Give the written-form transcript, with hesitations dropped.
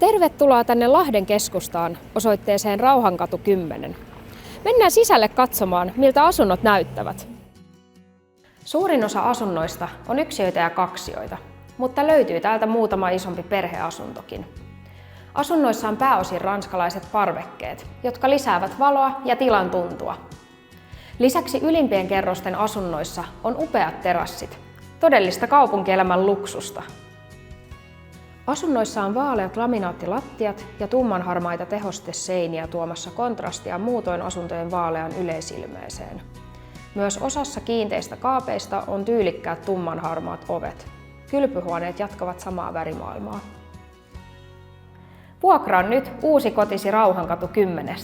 Tervetuloa tänne Lahden keskustaan osoitteeseen Rauhankatu 10. Mennään sisälle katsomaan, miltä asunnot näyttävät. Suurin osa asunnoista on yksiöitä ja kaksioita, mutta löytyy täältä muutama isompi perheasuntokin. Asunnoissa on pääosin ranskalaiset parvekkeet, jotka lisäävät valoa ja tilan tuntua. Lisäksi ylimpien kerrosten asunnoissa on upeat terassit, todellista kaupunkielämän luksusta. Asunnoissa on vaaleat laminaattilattiat ja tummanharmaita tehosteseiniä tuomassa kontrastia muutoin asuntojen vaalean yleisilmeeseen. Myös osassa kiinteistä kaapeista on tyylikkäät tummanharmaat ovet. Kylpyhuoneet jatkavat samaa värimaailmaa. Vuokraa nyt uusi kotisi Rauhankatu 10.